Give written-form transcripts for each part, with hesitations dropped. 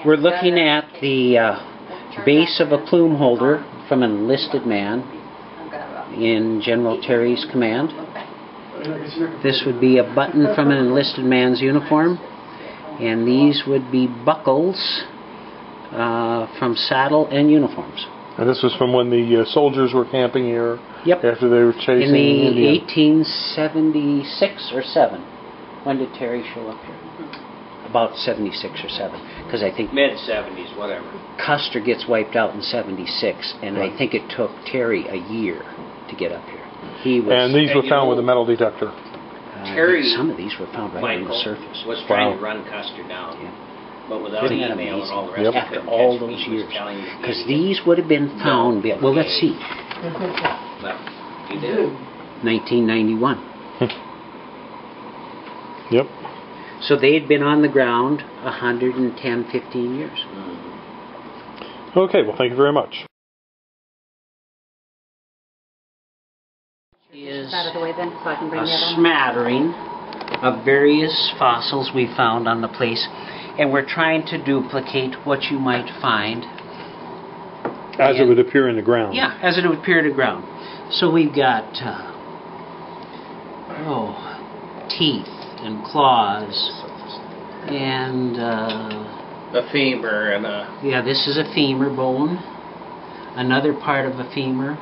We're looking at the base of a plume holder from an enlisted man in General Terry's command. This would be a button from an enlisted man's uniform, and these would be buckles from saddle and uniforms. And this was from when the soldiers were camping here. Yep. After they were chasing in the 1876 or 7. When did Terry show up here? About 76 or 7, because I think mid-70s, whatever. Custer gets wiped out in 76, and right. I think it took Terry a year to get up here. He was, and these were found with a metal detector. Terry, some of these were found right on the surface. Was trying to run Custer down, but without email and all the rest. Yep. After all those years, because these would have been found. No. Well, let's see. Well, you did. 1991. Yep. So they had been on the ground 110, 15 years. Okay, well, thank you very much. Is out of the way then, so I can bring a smattering of various fossils we found on the place, and we're trying to duplicate what you might find as it would appear in the ground. Yeah, as it would appear in the ground. So we've got teeth and claws and a femur and a... Yeah, this is a femur bone. Another part of a femur.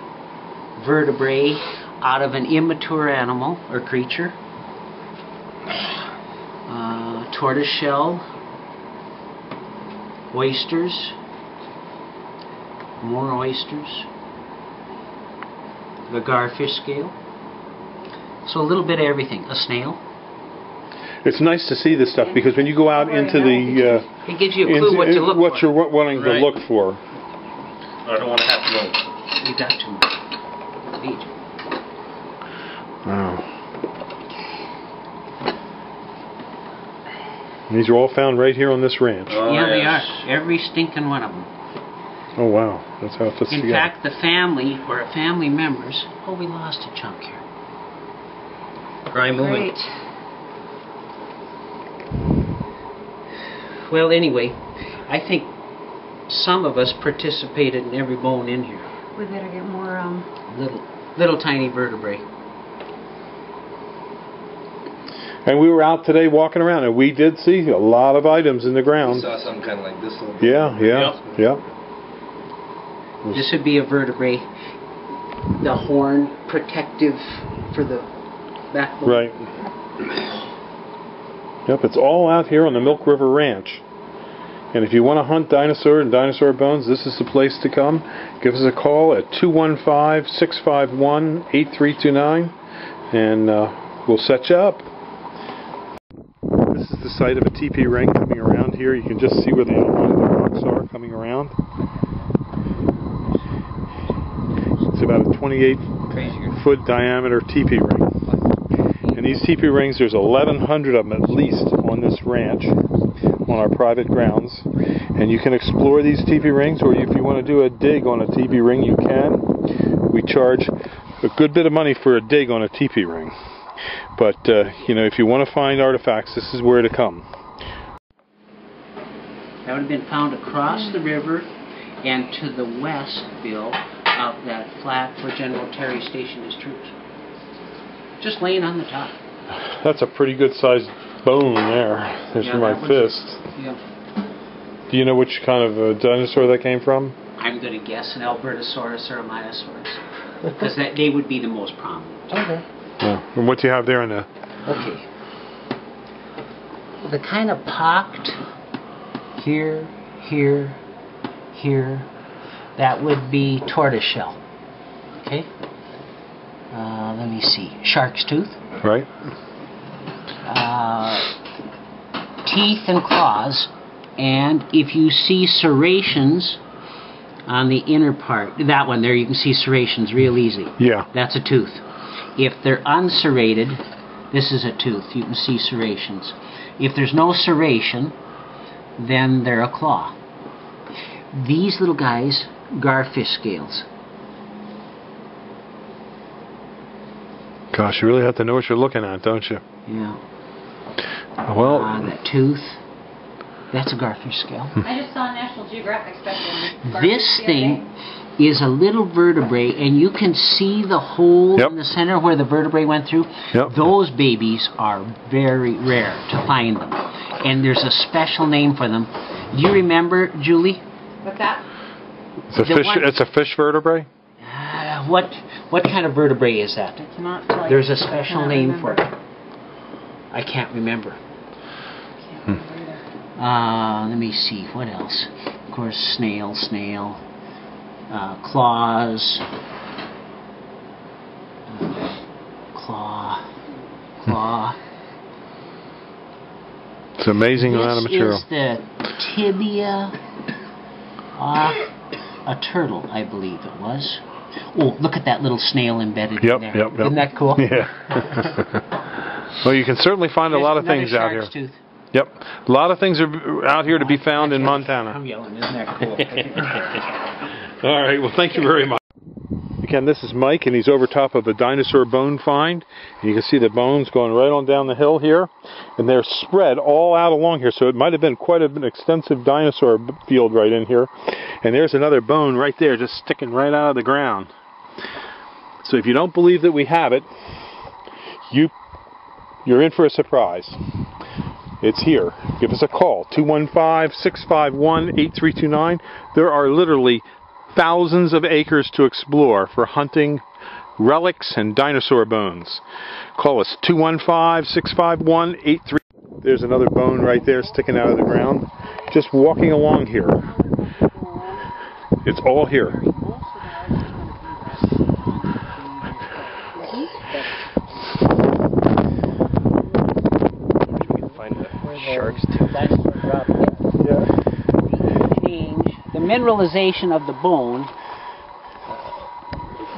Vertebrae out of an immature animal or creature. Tortoise shell. Oysters. More oysters. The garfish scale. So a little bit of everything. A snail. It's nice to see this stuff because when you go out into the... it gives you a clue what to look for. What you're wanting to look for. I don't want to have to move. You got to. Neat. Wow. These are all found right here on this ranch. Oh, yeah, they are. Every stinking one of them. Oh, wow. That's how it fits together. In fact, the family, or family members... Oh, we lost a chunk here. Try moving. Great. Well, anyway, I think some of us participated in every bone in here. We better get more, Little tiny vertebrae. And we were out today walking around, and we did see a lot of items in the ground. We saw something kind of like this little... Yeah. This would be a vertebrae. The horn protective for the backbone. Right. Yep, it's all out here on the Milk River Ranch. And if you want to hunt dinosaur and dinosaur bones, this is the place to come. Give us a call at 215-651-8329, and we'll set you up. This is the site of a TP ring coming around here. You can just see where the rocks are coming around. It's about a 28-foot diameter TP ring. And these TP rings, there's 1,100 of them at least on this ranch, on our private grounds. And you can explore these TP rings, or if you want to do a dig on a TP ring, you can. We charge a good bit of money for a dig on a TP ring. But, if you want to find artifacts, this is where to come. That would have been found across the river and to the west, Bill, of that flat where General Terry stationed his troops. Just laying on the top. That's a pretty good sized bone there. There's my fist. Yeah. Do you know which kind of dinosaur that came from? I'm going to guess an Albertosaurus or a Myosaurus. Because they would be the most prominent. Okay. Yeah. And what do you have there in the... Okay. The kind of pocked here, that would be tortoiseshell. Okay? Let me see. Shark's tooth. Right. Teeth and claws. And if you see serrations on the inner part, that one there, you can see serrations real easy. Yeah. That's a tooth. If they're unserrated, this is a tooth. You can see serrations. If there's no serration, then they're a claw. These little guys, garfish scales. Gosh, you really have to know what you're looking at, don't you? Yeah. Well, the tooth. That's a Garther scale. I just saw National Geographic special. This thing is a little vertebrae, and you can see the hole in the center where the vertebrae went through. Those babies are very rare to find them, and there's a special name for them. Do you remember, Julie? What's that? It's a fish vertebrae? What kind of vertebrae is that? I cannot tell you. There's a special name for it. I can't remember. Let me see, what else? Of course, snail, claws, claw. It's an amazing amount of material. This is the tibia off a turtle, I believe it was. Oh, look at that little snail embedded in there. Yep. Isn't that cool? Yeah. Well, you can certainly find a lot of things out here. Tooth. Yep. A lot of things are out here to be found in Montana. I'm yelling, isn't that cool? All right, well, thank you very much. Again, this is Mike, and he's over top of a dinosaur bone find. And you can see the bones going right on down the hill here. And they're spread all out along here, so it might have been quite an extensive dinosaur field right in here. And there's another bone right there just sticking right out of the ground. So if you don't believe that we have it, you're in for a surprise. It's here. Give us a call, 215-651-8329. There are literally thousands of acres to explore for hunting relics and dinosaur bones. Call us, 215-651-8329. There's another bone right there sticking out of the ground. Just walking along here. It's all here. Sharks too. The mineralization of the bone,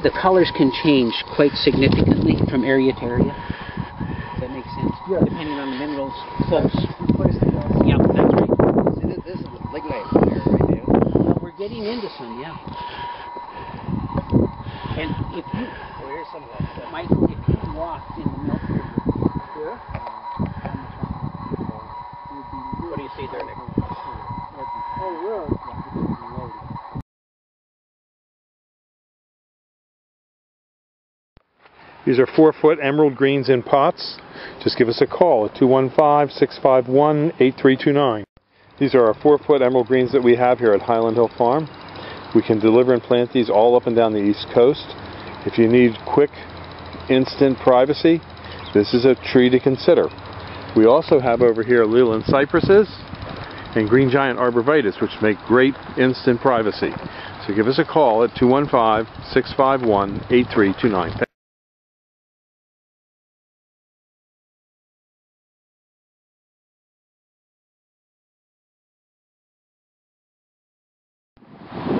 the colors can change quite significantly from area to area. Does that make sense? Yeah. Depending on the minerals close. Yeah, that's right. This is lignite here right now. Well, we're getting into some, yeah. And if you, here's some of that stuff. Michael, if you walked in the milk river, What do you see there, Nick? These are 4-foot emerald greens in pots. Just give us a call at 215-651-8329. These are our 4-foot emerald greens that we have here at Highland Hill Farm. We can deliver and plant these all up and down the East Coast. If you need quick, instant privacy, this is a tree to consider. We also have over here Leland cypresses and green giant arborvitae, which make great instant privacy. So give us a call at 215-651-8329.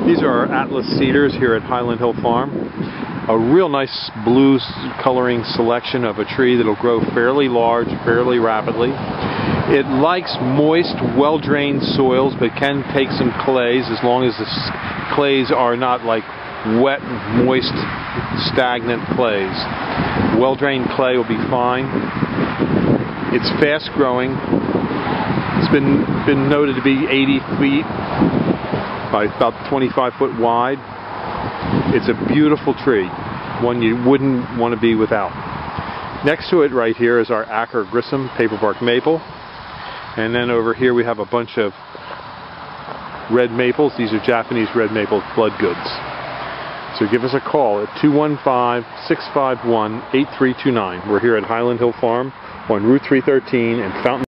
These are our Atlas cedars here at Highland Hill Farm. A real nice blue coloring selection of a tree that will grow fairly large, fairly rapidly. It likes moist, well-drained soils, but can take some clays as long as the clays are not like wet, moist, stagnant clays. Well-drained clay will be fine. It's fast-growing. It's been noted to be 80 feet by about 25 foot wide. It's a beautiful tree, one you wouldn't want to be without. Next to it right here is our Acker Grissom paperbark maple. And then over here we have a bunch of red maples. These are Japanese red maple blood goods. So give us a call at 215-651-8329. We're here at Highland Hill Farm on Route 313 in Fountain.